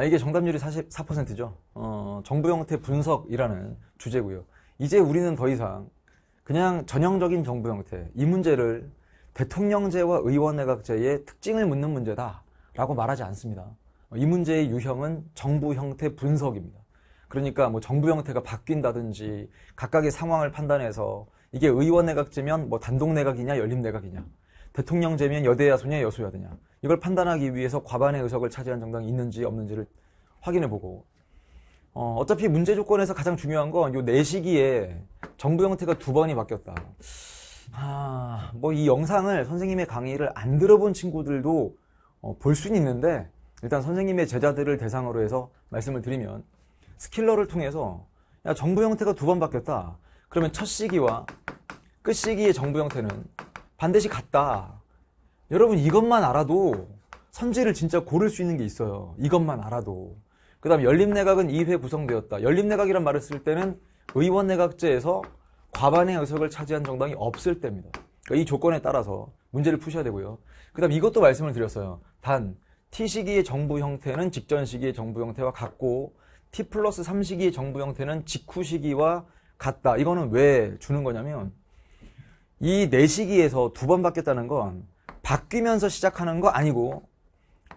이게 정답률이 44%죠. 정부 형태 분석이라는 주제고요. 이제 우리는 더 이상 그냥 전형적인 정부 형태, 이 문제를 대통령제와 의원내각제의 특징을 묻는 문제다라고 말하지 않습니다. 이 문제의 유형은 정부 형태 분석입니다. 그러니까 뭐 정부 형태가 바뀐다든지 각각의 상황을 판단해서 이게 의원내각제면 뭐 단독내각이냐 연립내각이냐, 대통령제면 여대야소냐 여소야대냐, 이걸 판단하기 위해서 과반의 의석을 차지한 정당이 있는지 없는지를 확인해보고, 어차피 문제 조건에서 가장 중요한 건 요 내시기에 정부 형태가 2번이 바뀌었다. 뭐 이 영상을 선생님의 강의를 안 들어본 친구들도 볼 수는 있는데, 일단 선생님의 제자들을 대상으로 해서 말씀을 드리면, 스킬러를 통해서 야, 정부 형태가 2번 바뀌었다. 그러면 첫 시기와 끝 시기의 정부 형태는 반드시 같다. 여러분 이것만 알아도 선지를 진짜 고를 수 있는 게 있어요. 이것만 알아도. 그 다음에 연립내각은 2회 구성되었다. 연립내각이란 말을 쓸 때는 의원내각제에서 과반의 의석을 차지한 정당이 없을 때입니다. 그러니까 이 조건에 따라서 문제를 푸셔야 되고요. 그 다음 이것도 말씀을 드렸어요. 단 T시기의 정부 형태는 직전 시기의 정부 형태와 같고 T 플러스 3시기의 정부 형태는 직후 시기와 같다. 이거는 왜 주는 거냐면, 이 4시기에서 2번 바뀌었다는 건 바뀌면서 시작하는 거 아니고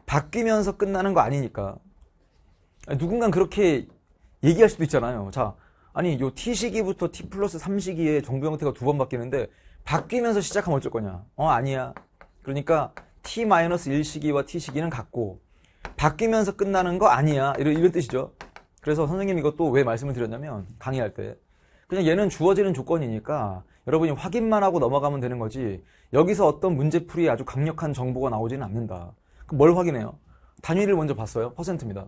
바뀌면서 끝나는 거 아니니까. 누군가 그렇게 얘기할 수도 있잖아요. 자, 아니 요 T시기부터 T 플러스 3시기에 정부 형태가 2번 바뀌는데 바뀌면서 시작하면 어쩔 거냐. 아니야. 그러니까 T-1시기와 T시기는 같고 바뀌면서 끝나는 거 아니야. 이런 뜻이죠. 그래서 선생님이 이것도 왜 말씀을 드렸냐면, 강의할 때 그냥 얘는 주어지는 조건이니까 여러분이 확인만 하고 넘어가면 되는 거지, 여기서 어떤 문제풀이에 아주 강력한 정보가 나오지는 않는다. 그럼 뭘 확인해요? 단위를 먼저 봤어요. 퍼센트입니다.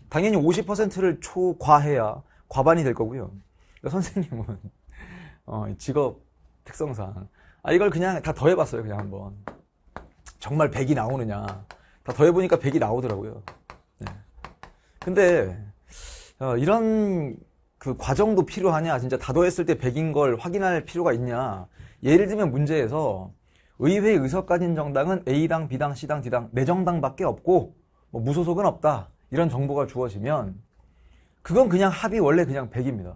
당연히 50%를 초과해야 과반이 될 거고요. 그러니까 선생님은 직업 특성상 이걸 그냥 다 더해봤어요. 그냥 한번 정말 100이 나오느냐 다 더해보니까 100이 나오더라고요. 네. 근데 이런 그 과정도 필요하냐? 진짜 다 더했을 때 100인 걸 확인할 필요가 있냐? 예를 들면 문제에서 의회 의석 가진 정당은 A당, B당, C당, D당 4정당밖에 없고 뭐 무소속은 없다. 이런 정보가 주어지면 그건 그냥 합이 원래 그냥 100입니다.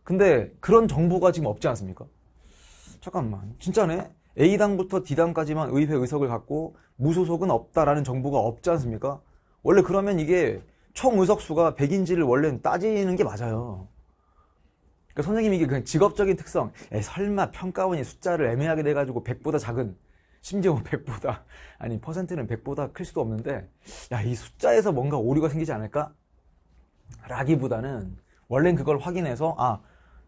근데 그런 정보가 지금 없지 않습니까? 잠깐만, 진짜네? A당부터 D당까지만 의회 의석을 갖고 무소속은 없다라는 정보가 없지 않습니까? 원래 그러면 이게 총 의석수가 100인지를 원래는 따지는 게 맞아요. 그러니까 선생님이 이게 그냥 직업적인 특성, 설마 평가원이 숫자를 애매하게 내가지고 100보다 작은, 심지어 100보다, 아니 퍼센트는 100보다 클 수도 없는데, 야, 이 숫자에서 뭔가 오류가 생기지 않을까? 라기보다는 원래는 그걸 확인해서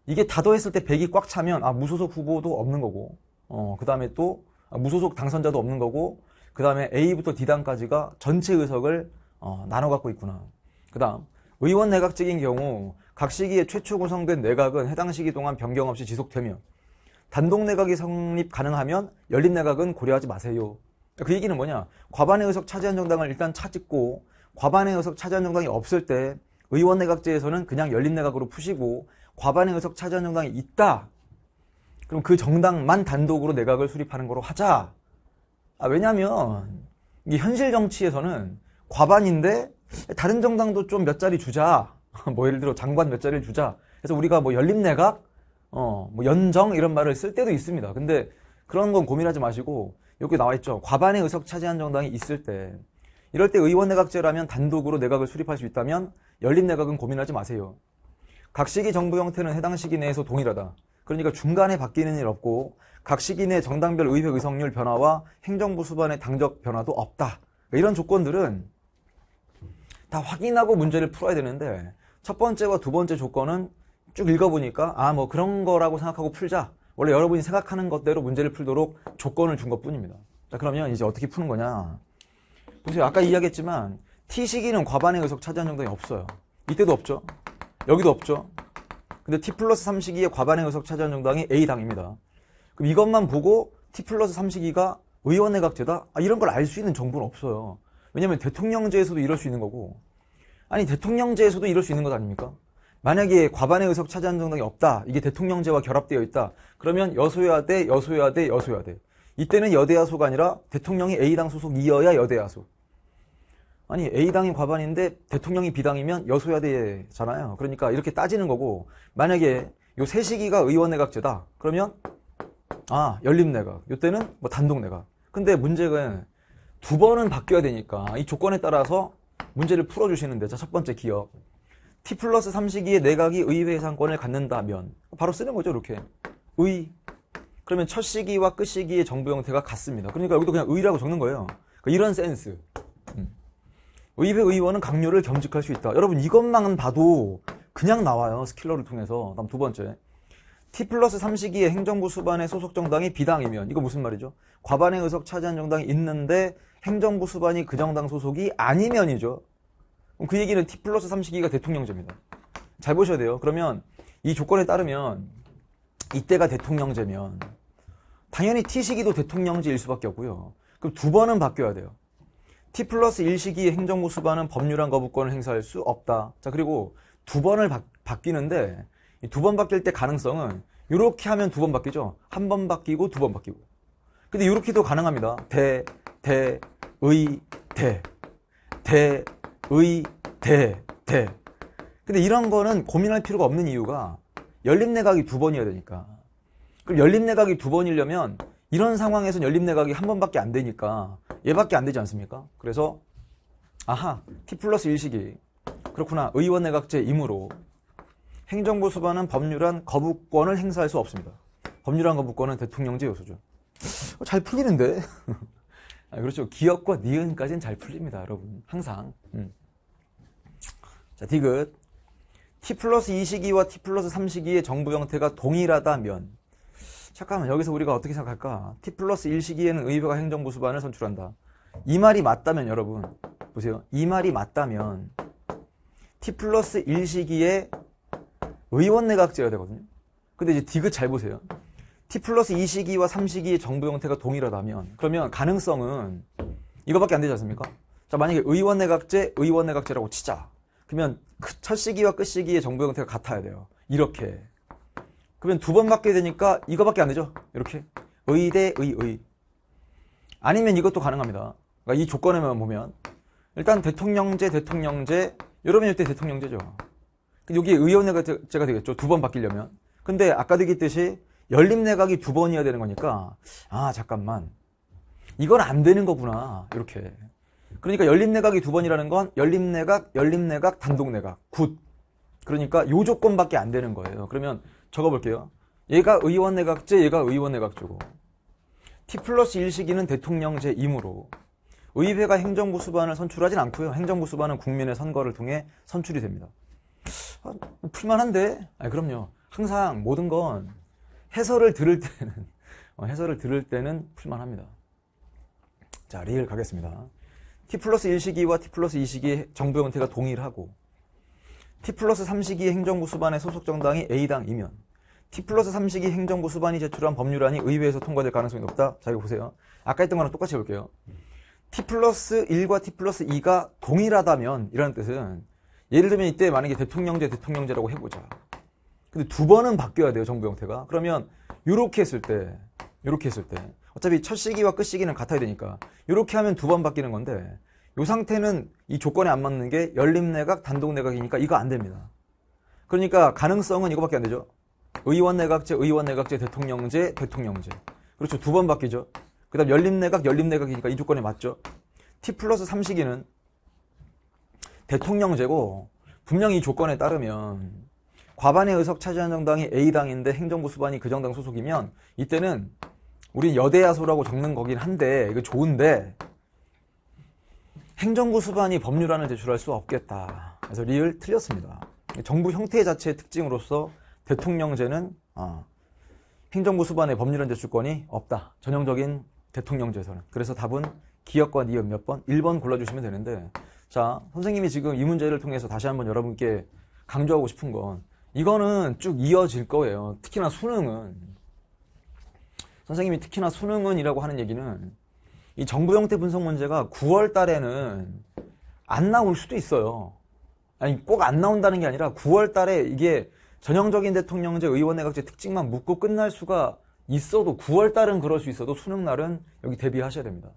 이게 다 더했을 때 100이 꽉 차면 무소속 후보도 없는 거고, 그 다음에 또 무소속 당선자도 없는 거고, 그 다음에 A부터 D당까지가 전체 의석을 나눠 갖고 있구나. 그 다음 의원 내각제인 경우 각 시기에 최초 구성된 내각은 해당 시기 동안 변경 없이 지속되며 단독 내각이 성립 가능하면 연립 내각은 고려하지 마세요. 그 얘기는 뭐냐? 과반의 의석 차지한 정당을 일단 찾고 과반의 의석 차지한 정당이 없을 때 의원 내각제에서는 그냥 연립 내각으로 푸시고, 과반의 의석 차지한 정당이 있다. 그럼 그 정당만 단독으로 내각을 수립하는 거로 하자. 왜냐면 이 현실 정치에서는 과반인데 다른 정당도 좀 몇 자리 주자. 뭐 예를 들어 장관 몇 자리를 주자. 그래서 우리가 뭐 연립내각, 뭐 연정 이런 말을 쓸 때도 있습니다. 근데 그런 건 고민하지 마시고 여기 나와 있죠. 과반의 의석 차지한 정당이 있을 때, 이럴 때 의원내각제라면 단독으로 내각을 수립할 수 있다면 연립내각은 고민하지 마세요. 각 시기 정부 형태는 해당 시기 내에서 동일하다. 그러니까 중간에 바뀌는 일 없고 각 시기 내 정당별 의회 의석률 변화와 행정부 수반의 당적 변화도 없다. 이런 조건들은 다 확인하고 문제를 풀어야 되는데, 첫 번째와 두 번째 조건은 쭉 읽어보니까 뭐 그런 거라고 생각하고 풀자. 원래 여러분이 생각하는 것대로 문제를 풀도록 조건을 준 것뿐입니다. 자, 그러면 이제 어떻게 푸는 거냐? 보세요. 아까 이야기했지만 T시기는 과반의 의석 차지한 정당이 없어요. 이때도 없죠. 여기도 없죠. 근데 T 플러스 3시기에 과반의 의석 차지한 정당이 A당입니다. 그럼 이것만 보고 T 플러스 3시기가 의원내각제다? 이런 걸 알 수 있는 정보는 없어요. 왜냐면 대통령제에서도 이럴 수 있는 거고, 아니 대통령제에서도 이럴 수 있는 것 아닙니까? 만약에 과반의 의석 차지한 정당이 없다, 이게 대통령제와 결합되어 있다, 그러면 여소야대, 여소야대, 여소야대. 이때는 여대야소가 아니라 대통령이 A당 소속이어야 여대야소. 아니 A당이 과반인데 대통령이 B당이면 여소야대잖아요. 그러니까 이렇게 따지는 거고, 만약에 요 세 시기가 의원내각제다 그러면 연립내각, 요때는 뭐 단독내각. 근데 문제가 두 번은 바뀌어야 되니까 이 조건에 따라서 문제를 풀어주시는데, 자, 첫 번째 기억, T 플러스 3시기에 내각이 의회 예산권을 갖는다면 바로 쓰는 거죠. 이렇게 그러면 첫 시기와 끝 시기의 정부 형태가 같습니다. 그러니까 여기도 그냥 의라고 적는 거예요. 그러니까 이런 센스. 의회 의원은 강요를 겸직할 수 있다. 여러분 이것만 봐도 그냥 나와요. 스킬러를 통해서. 다음 두 번째, T 플러스 3시기에 행정부 수반의 소속 정당이 비당이면, 이거 무슨 말이죠? 과반의 의석 차지한 정당이 있는데 행정부 수반이 그 정당 소속이 아니면이죠. 그 얘기는 T 플러스 3시기가 대통령제입니다. 잘 보셔야 돼요. 그러면 이 조건에 따르면 이때가 대통령제면 당연히 T시기도 대통령제일 수밖에 없고요. 그럼 두 번은 바뀌어야 돼요. T 플러스 1시기에 행정부 수반은 법률안 거부권을 행사할 수 없다. 자, 그리고 두 번을 바뀌는데 이 두 번 바뀔 때 가능성은 이렇게 하면 두 번 바뀌죠. 한 번 바뀌고 두 번 바뀌고. 근데 이렇게도 가능합니다. 대, 의, 대. 근데 이런 거는 고민할 필요가 없는 이유가 연립내각이 두 번이어야 되니까. 그럼 연립내각이 두 번이려면 이런 상황에서는 연립내각이 한 번밖에 안 되니까 얘밖에 안 되지 않습니까? 그래서 T 플러스 1시기, 그렇구나, 의원내각제이므로 행정부 수반은 법률안 거부권을 행사할 수 없습니다. 법률안 거부권은 대통령제 요소죠. 잘 풀리는데? 그렇죠. 기역과 니은까지는 잘 풀립니다, 여러분. 항상. 자, 디귿. T 플러스 2시기와 T 플러스 3시기의 정부 형태가 동일하다면, 잠깐만, 여기서 우리가 어떻게 생각할까? T 플러스 1시기에는 의회가 행정부 수반을 선출한다. 이 말이 맞다면, 여러분, 보세요. 이 말이 맞다면 T 플러스 1시기에 의원내각제여야 되거든요. 근데 이제 디귿 잘 보세요. T 플러스 2시기와 3시기의 정부 형태가 동일하다면, 그러면 가능성은 이거밖에 안 되지 않습니까? 자, 만약에 의원내각제라고 치자. 그러면 첫 시기와 끝 시기의 정부 형태가 같아야 돼요. 이렇게. 그러면 두 번 바뀌게 되니까 이거밖에 안 되죠. 이렇게. 의. 아니면 이것도 가능합니다. 그러니까 이 조건에만 보면 일단 대통령제, 여러분 이때 대통령제죠. 여기 의원내각제가 되겠죠. 두 번 바뀌려면. 근데 아까도 얘기했듯이 연립내각이 두 번이어야 되는 거니까 잠깐만, 이건 안 되는 거구나. 이렇게. 그러니까 연립내각이 두 번이라는 건 연립내각, 단독내각, 굿. 그러니까 요 조건밖에 안 되는 거예요. 그러면 적어볼게요. 얘가 의원내각제, 얘가 의원내각제고, T 플러스 1시기는 대통령제이므로 의회가 행정부 수반을 선출하진 않고요. 행정부 수반은 국민의 선거를 통해 선출이 됩니다. 풀만한데? 그럼요. 항상 모든 건 해설을 들을 때는 풀만합니다. 자, 리을 가겠습니다. T 플러스 1시기와 T 플러스 2시기의 정부 형태가 동일하고 T 플러스 3시기의 행정부 수반의 소속 정당이 A당이면 T 플러스 3시기 행정부 수반이 제출한 법률안이 의회에서 통과될 가능성이 높다. 자, 이거 보세요. 아까 했던 거랑 똑같이 해볼게요. T 플러스 1과 T 플러스 2가 동일하다면, 이라는 뜻은 예를 들면 이때 만약에 대통령제라고 해보자. 근데 두 번은 바뀌어야 돼요, 정부 형태가. 그러면 이렇게 했을 때 어차피 첫 시기와 끝 시기는 같아야 되니까 이렇게 하면 두 번 바뀌는 건데, 이 상태는 이 조건에 안 맞는 게 연립내각, 단독내각이니까 이거 안 됩니다. 그러니까 가능성은 이거밖에 안 되죠. 의원내각제, 대통령제. 그렇죠. 두 번 바뀌죠. 그 다음 연립내각이니까 이 조건에 맞죠. T 플러스 3시기는 대통령제고, 분명히 이 조건에 따르면 과반의 의석 차지한 정당이 A당인데 행정부 수반이 그 정당 소속이면 이때는 우린 여대야소라고 적는 거긴 한데, 이거 좋은데 행정부 수반이 법률안을 제출할 수 없겠다. 그래서 리을 틀렸습니다. 정부 형태 자체의 특징으로서 대통령제는 행정부 수반의 법률안 제출권이 없다. 전형적인 대통령제에서는. 그래서 답은 기역과 니은 몇 번? 1번 골라주시면 되는데, 자, 선생님이 지금 이 문제를 통해서 다시 한번 여러분께 강조하고 싶은 건, 이거는 쭉 이어질 거예요. 특히나 수능은. 선생님이 특히나 수능은이라고 하는 얘기는 이 정부 형태 분석 문제가 9월 달에는 안 나올 수도 있어요. 아니, 꼭 안 나온다는 게 아니라 9월 달에 이게 전형적인 대통령제, 의원내각제 특징만 묻고 끝날 수가 있어도, 9월 달은 그럴 수 있어도 수능 날은 여기 대비하셔야 됩니다.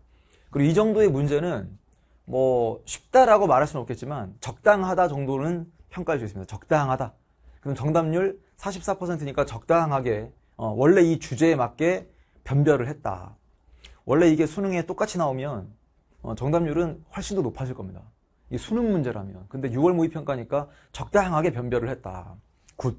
그리고 이 정도의 문제는 뭐 쉽다라고 말할 수는 없겠지만 적당하다 정도는 평가할 수 있습니다. 적당하다. 그럼 정답률 44%니까 적당하게 원래 이 주제에 맞게 변별을 했다. 원래 이게 수능에 똑같이 나오면 정답률은 훨씬 더 높아질 겁니다. 이 수능 문제라면. 근데 6월 모의평가니까 적당하게 변별을 했다. 굿.